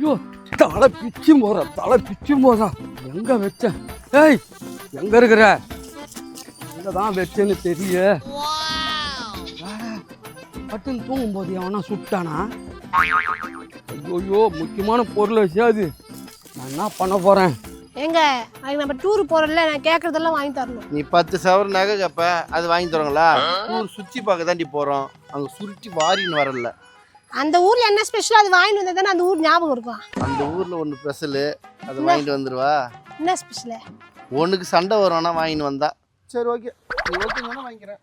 ஐயோ தலை பிச்சு போறா எங்க வச்சேன்? ஏய் எங்க இருக்கிற? எங்கதான் வச்சேன்னு தெரிய. பட்டுன்னு தூங்கும் போது அவனா சுட்டானா? ஐயோ முக்கியமான பொருளை வச்சாது. நான் என்ன பண்ண போறேன்? எங்க அதுக்கு நம்ம டூர் போறோம்ல, நான் கேட்கறதெல்லாம் வாங்கி தரணும். நீ 10 சவரன் நகை கேப்ப, அது வாங்கி தருவாங்களா? ஊர் சுற்றி பார்க்க தாண்டி போறோம், அங்க சுருட்டி வாரின்னு வரல. அந்த ஊர்ல என்ன ஸ்பெஷல் அது வாங்கிட்டு வந்தா தானே அந்த ஊர் ஞாபகம் இருக்கும். அந்த ஊர்ல ஒன்று ஸ்பெஷலு, அதை வாங்கிட்டு வந்துருவா. என்ன ஸ்பெஷல்? ஒன்றுக்கு சண்டை வரும்னா வாங்கின்னு வந்தா சரி ஓகே, நீ ஓகேங்கன்னா வாங்கிக்கிறேன்.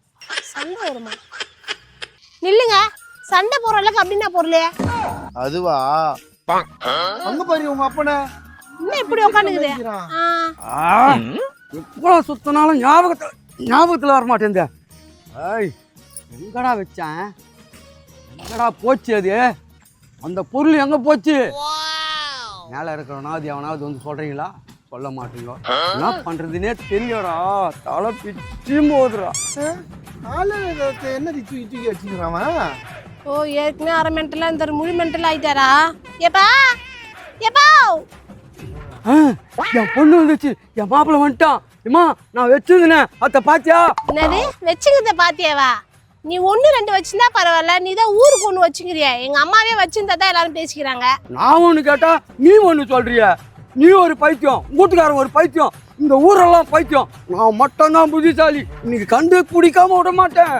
சண்டை வருமா? நில்லுங்க, சண்டை போற அளவுக்கு அப்படின்னா பொருளே அதுவா? அங்க பாரு உங்க அப்பனை இன்னும் இப்படி உட்காந்துக்குது. எவ்வளோ சுத்தினாலும் ஞாபகத்தில் வர மாட்டேன். ஏய் எங்கடா வச்சேன்? எங்கடா போச்சு அது? அந்த பொருள் எங்க போச்சு? மேலே இருக்கிறவனாவது எவனாவது வந்து சொல்றீங்களா? சொல்ல மாட்டீங்க. என்ன பண்றதுன்னே தெரியடா. தலை பிச்சு போதுடா. என்ன தூக்கி வச்சுக்கிறாமா? ஓ ஏற்கனவே அரை மென்டலா இந்த முழு மென்டல் ஆயிட்டாரா? ஏப்பா ஏப்பா, என் பொண்ணு வந்துச்சு, என் மாப்பிள்ள வந்துட்டான். ஏமா நான் வச்சிருந்தேனே அத்தை பாத்தியா? என்னது வச்சுக்கிறத பாத்தியாவா? நீ 1-2 வச்சிருந்தா பரவாயில்ல, நீ தான் ஊருக்கு 1 வச்சுக்கிறிய. எங்க அம்மாவே வச்சிருந்தா தான் எல்லாரும் பேசிக்கிறாங்க. நான் ஒண்ணு கேட்டா நீ ஒண்ணு சொல்றிய. நீ ஒரு பைத்தியம், வீட்டுக்காரன் ஒரு பைத்தியம், இந்த ஊரெல்லாம் பைத்தியம். நான் மட்டும் தான் புத்திசாலி. இன்னைக்கு கண்டு குடிக்காம விட மாட்டேன்.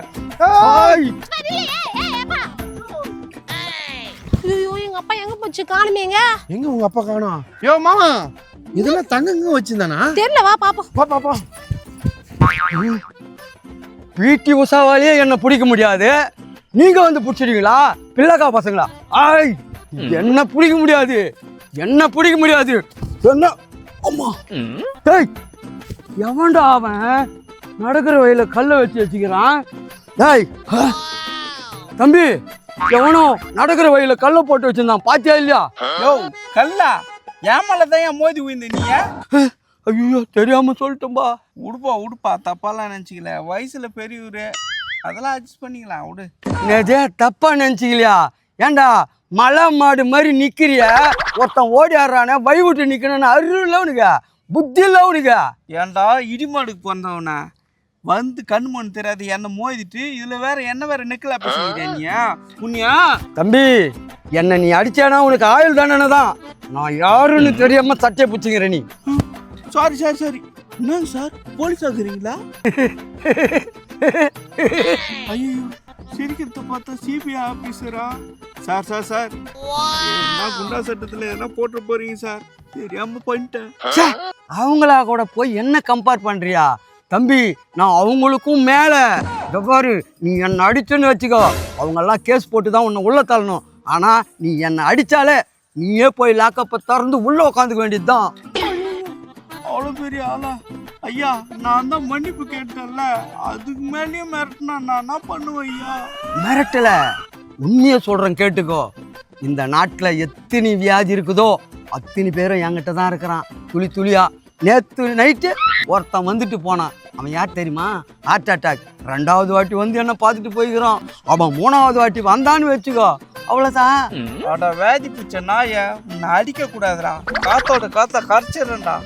ஐயோ எங்க அப்பா எங்க போச்சு? காணுமேங்க. எங்க உங்க அப்பா காணோம்? யோ மாமா, இதெல்லாம் தங்கங்க வச்சிருந்தானா? தெரியல, வா பாப்போம். பா பா பா. பிடி உஷாவாலேயே என்ன பிடிக்க முடியாது, நீங்க வந்து பிடிச்சிடுவீங்களா பிள்ளைக்கா பசங்களா? ஆய் என்ன பிடிக்க முடியாது, என்ன பிடிக்க முடியாது. என்ன அம்மா? டேய் எவன்டா அவன் நடக்கிற வழியில கல்லை வச்சுக்கிறான்? டேய் தம்பி, எவனோ நடக்கிற வழியில கல்லை போட்டு வச்சிருந்தான், பாத்தியா இல்லையா? யோ கல்லா, ஏமால தான் ஏன் மோதி விழுந்த நீ? ஐயோ தெரியாம சொல்லிட்டோம்பா. உடுப்பா தப்பாலாம் நினச்சிக்கல, வயசுல பெரியவரு, அதெல்லாம் அட்ஜஸ்ட் பண்ணிக்கலாம் விடு. நேதே தப்பா நினைச்சிக்கலையா? ஏண்டா மலை மாடு மாதிரி நிக்கிறிய? ஒருத்தன் ஓடி ஆடுறானே வழி விட்டு நிக்கணும்னு அருள் இல்லை உனக்கு, புத்தி இல்லை உனக்கு? ஏன்டா இடிமாடுக்கு பிறந்தவனா வந்து கண்ணு மண் தெரியாது என்ன மோதிட்டு இதுல வேற என்ன வேற நெக்கலா பேசுறீங்க நீ? புண்ணியா தம்பி, என்ன நீ அடிச்சானா உனக்கு ஆயுள் தானே தான். நான் யாருன்னு தெரியாம சட்டையை பிடிச்சிக்கிற நீ. Sorry sorry sorry. என்னங்க சார் போலீஸ் ஆகுறீங்களா? ஐயோ சிரிக்கிறத பார்த்தா சிபிஐ ஆபீசரா? சார் சார் சார், நான் குண்டா சட்டத்துல என்ன போட்டு போறீங்க சார்? தெரியாம பண்ணிட்டேன். அவங்களா கூட போய் என்ன கம்பேர் பண்றியா? தம்பி நான் அவங்களுக்கும் மேல. பாரு, நீ என்னை அடிச்சுன்னு வச்சுக்கோ, அவங்கெல்லாம் கேஸ் போட்டு தான் உன்னை உள்ள தள்ளணும். ஆனா நீ என்னை அடிச்சாலே நீயே போய் லாக்கப்பை திறந்து உள்ள உட்காந்துக்க வேண்டியதுதான். அவ்வளோ பெரிய ஆளா? ஐயா நான் தான் மன்னிப்பு கேட்டேன்ல, அதுக்கு மேலேயும் மிரட்டினா நான் என்ன பண்ணுவேன் ஐயா? மிரட்டல, உண்மையை சொல்றேன் கேட்டுக்கோ. இந்த நாட்டுல எத்தனை வியாதி இருக்குதோ அத்தனை பேரும் என்கிட்ட தான் இருக்கிறான் துளி துளியா. நேற்று நைட்டு ஒருத்தன் வந்துட்டு போனான். அவன் யார் தெரியுமா? Heart attack. 2வது வாட்டி வந்து என்ன பார்த்துட்டு போய்க்கிறான். அவன் 3வது வாட்டி வந்தான்னு வச்சுக்கோ, அவ்வளோதான். அட வேதி பிடிச்ச நாய, உன்னை அடிக்க கூடாதுடா, காத்தோட காத்த கரைச்சிடுறேன்டா.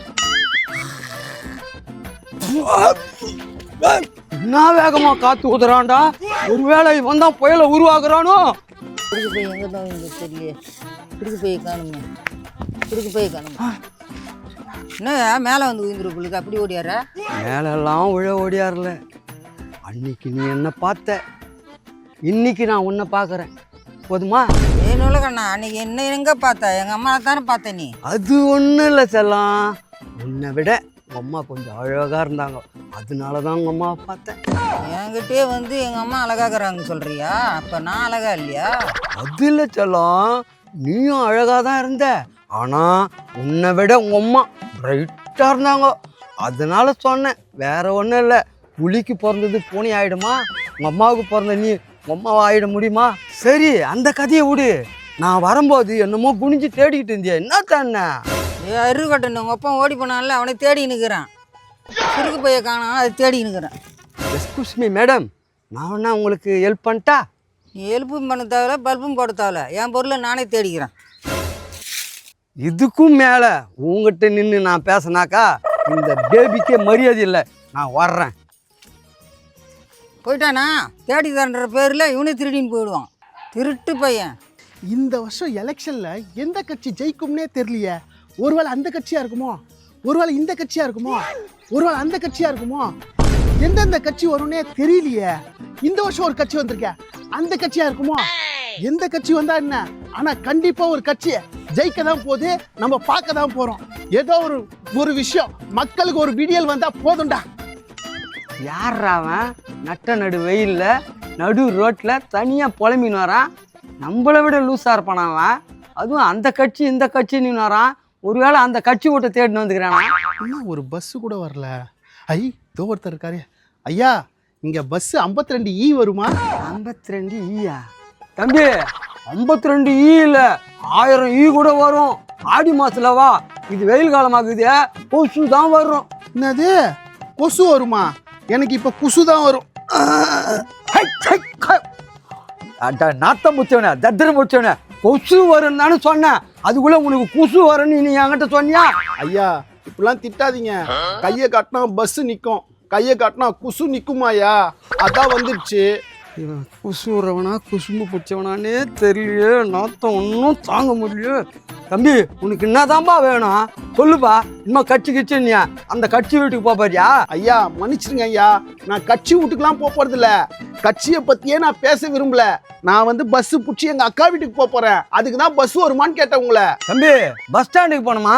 என்ன வேகமா காத்து ஊதுறான்டா. ஒருவேளை வந்தா புயலை உருவாக்குறானோ? பிடிக்க போய் எங்கே தான் இங்கே தெரியலையே. பிடிக்க போய் காணுமே, பிடிக்க போய் காணுமா? என்ன மேலே வந்து உயிர்ந்துருக்கு அப்படி ஓடியார? மேலெல்லாம் ஓடியாரல. அன்னைக்கு நீ என்ன பார்த்த, இன்னைக்கு நான் உன்னை பார்க்குறேன். போதுமா? ஏன்னு கண்ணா, அன்னைக்கு என்ன எங்கே பார்த்த? எங்கள் அம்மா தானே பார்த்த நீ. அது ஒன்றும் இல்லை செல்லம், உன்னை விட உங்கள் அம்மா கொஞ்சம் அழகாக இருந்தாங்க, அதனால தான் உங்கள் அம்மாவை பார்த்தேன். என்கிட்டே வந்து எங்கள் அம்மா அழகாகிறாங்க சொல்கிறியா? அப்போ நான் அழகா இல்லையா? அது இல்லை செல்லம், நீயும் அழகாக தான் இருந்த, ஆனால் உன்னை விட உங்கள் அம்மா பிரைட்டாக இருந்தாங்க, அதனால சொன்னேன். வேற ஒன்றும் இல்லை. புலிக்கு பிறந்தது பூனை ஆகிடுமா? உங்கள் அம்மாவுக்கு பிறந்த நீ உங்கள் அம்மாவை ஆகிட முடியுமா? சரி அந்த கதையை விடு. நான் வரும்போது என்னமோ குனிஞ்சு தேடிக்கிட்டு இருந்தியா, என்ன தானே? அரு கட்டணும், உங்கள் அப்பா ஓடி போனால அவனை தேடி நிற்கிறான். சுருக்கு பைய காணோம், அதை தேடி நிற்கிறேன். எக்ஸ்கூஸ் மீ மேடம், நான் வேணா உங்களுக்கு ஹெல்ப் பண்ணிட்டா? நீ ஹெல்ப்பும் பண்ண தேவையில்ல, பல்பும் போட தேவையில்ல, என் பொருளை நானே தேடிக்கிறேன். இதுக்கும் மேலே உங்ககிட்ட நின்று நான் பேசினாக்கா இந்த பேபிக்கே மரியாதை இல்லை. நான் வர்றேன். போயிட்டானா தேடி தரன்ற பேரில் இவனே திருடின்னு போயிடுவான். திருட்டு பையன். இந்த வருஷம் எலெக்ஷன்ல எந்த கட்சி ஜெயிக்கும்னே தெரியலையே. ஒருவேளை அந்த கட்சியா இருக்குமோ, ஒருவேளை இந்த கட்சியா இருக்குமோ, ஒருவேளை அந்த கட்சியா இருக்குமோ, எந்தெந்த கட்சி வரும்னே தெரியலையே. இந்த வருஷம் ஒரு கட்சி வந்திருக்க, அந்த கட்சியா இருக்குமோ? எந்த கட்சி வந்தா என்ன, ஆனா கண்டிப்பா ஒரு கட்சி ஜெயிக்க தான் போகுது. நம்ம பார்க்க தான் போறோம். ஏதோ ஒரு விஷயம் மக்களுக்கு ஒரு விடியல் வந்தா போதும்டா. யார்ரா அவன் நட்ட நடு வெயிலில் நடு ரோட்டில் தனியாக புலம்பின்னு வரான்? நம்மளை விட லூஸாக இருப்பான் அவன். அதுவும் அந்த கட்சி இந்த கட்சின்னு வரான். ஒருவேளை அந்த கட்சி ஓட்ட தேடின்னு வந்துக்கிறானா? இன்னும் ஒரு பஸ் கூட வரல. தோ ஒருத்தர் இருக்காரு. ஐயா, இங்க பஸ் 52E வருமா? 52 ஈயா? தம்பி, 52 ஈ இல்லை, 1000 ஈ கூட வரும். ஆடி மாசத்துல வா, இது வெயில் காலமாகுது, கொசு தான் வரும். என்னது, கொசு வருமா? எனக்கு இப்ப குசு தான் வரும். நாத்தம் முச்சவனே, தத்திரம் முச்சவனே, கொசு வரும்னு தானே சொன்னேன். அதுக்குள்ள உனக்கு குசு வரும்னு நீ என்கிட்ட சொன்னியா? ஐயா, இப்பெல்லாம் திட்டாதீங்க. கையை காட்டினா பஸ் நிற்கும், கையை காட்டினா குசு நிற்குமாயா? அதான் வந்துடுச்சு. இவன் குசு வரவனா குசும்பு பிடிச்சவனானே தெரியலையே. நாத்தம் ஒன்றும் தாங்க முடியல. தம்பி, உனக்கு என்னதான்பா வேணும் சொல்லுப்பா. இன்னும் கட்சி கிச்சியா அந்த கட்சி வீட்டுக்கு போறியா? ஐயா மன்னிச்சிருங்க ஐயா, நான் கட்சி வீட்டுக்கெல்லாம் போறது இல்ல. கட்சியை பத்தியே நான் பேச விரும்பல. நான் வந்து பஸ் பிடிச்சி எங்க அக்கா வீட்டுக்கு போறேன். அதுக்கு தான் பஸ் வருமான்னு கேட்டேன் உங்களை. தம்பி, பஸ் ஸ்டாண்டுக்கு போகணுமா?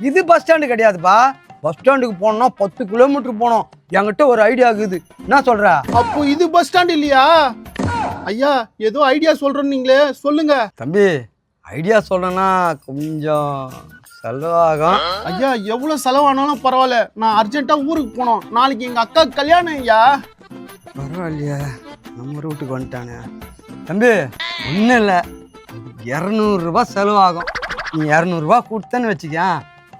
இது பஸ் ஸ்டாண்டு கிடையாதுப்பா. பஸ் ஸ்டாண்டுக்கு போனோம்னா 10 கிலோமீட்டர் போனோம். என்கிட்ட ஒரு ஐடியா இருக்குது. என்ன சொல்ற? அப்போ இது பஸ் ஸ்டாண்ட் இல்லையா? ஐயா, ஏதோ ஐடியா சொல்றேன்னு நீங்களே சொல்லுங்க. தம்பி, ஐடியா சொல்றேன்னா கொஞ்சம் செலவாகும். ஐயா, எவ்வளவு செலவானாலும் பரவாயில்ல. நான் அர்ஜென்ட்டா ஊருக்கு போனோம். நாளைக்கு எங்க அக்கா கல்யாணம். ஐயா பரவாயில்லையா, நம்ம ரூட்டுக்கு வந்துட்டானே. தம்பி, ஒன்றும் இல்லை, 200 ரூபா செலவாகும். நீ 200 ரூபா கொடுத்தேன்னு வச்சுக்க,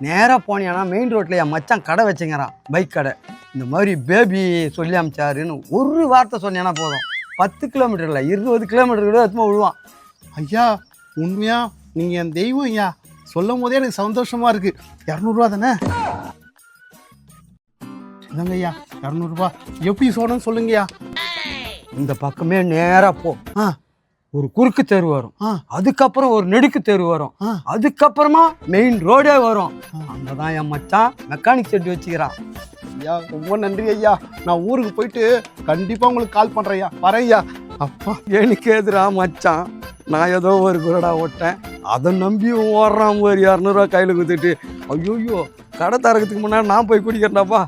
நேராக போனியானா மெயின் ரோட்டில் என் மச்சான் கடை வச்சுங்கிறான், பைக் கடை. இந்த மாதிரி பேபி சொல்லி அமிச்சாருன்னு ஒரு வார்த்தை சொன்னேன்னா போதும், 10 கிலோமீட்டர் இல்லை 20 கிலோமீட்டர் கூட எத்தனை விழுவான். ஐயா, உண்மையா நீங்க என் தெய்வம் ஐயா. சொல்லும் போதே எனக்கு சந்தோஷமா இருக்கு. 200 ரூபா தானே? இல்லைங்க ஐயா, 200 ரூபா எப்படி சொல்லணும்னு சொல்லுங்கய்யா. இந்த பக்கமே நேராக போ. ஒரு குறுக்கு தெரு வரும், அதுக்கப்புறம் ஒரு நெடுக்கு தெரு வரும், அதுக்கப்புறமா மெயின் ரோடே வரும். அங்கதான் என் மச்சான் மெக்கானிக் செட் வச்சுக்கிறான். ஐயா, ரொம்ப நன்றி ஐயா. நான் ஊருக்கு போயிட்டு கண்டிப்பா உங்களுக்கு கால் பண்றேன் ஐயா. வரேன் ஐயா. அப்பா, எனக்கு எதிரா மச்சான், நான் ஏதோ ஒரு குரடா ஓட்டேன், அதை நம்பி ஓடுறான். ஒரு 200 ரூபா கையில் குத்துட்டு, ஐயோயோ கடை தரத்துக்கு முன்னாடி நான் போய் குடிக்கிறேன்டாப்பா.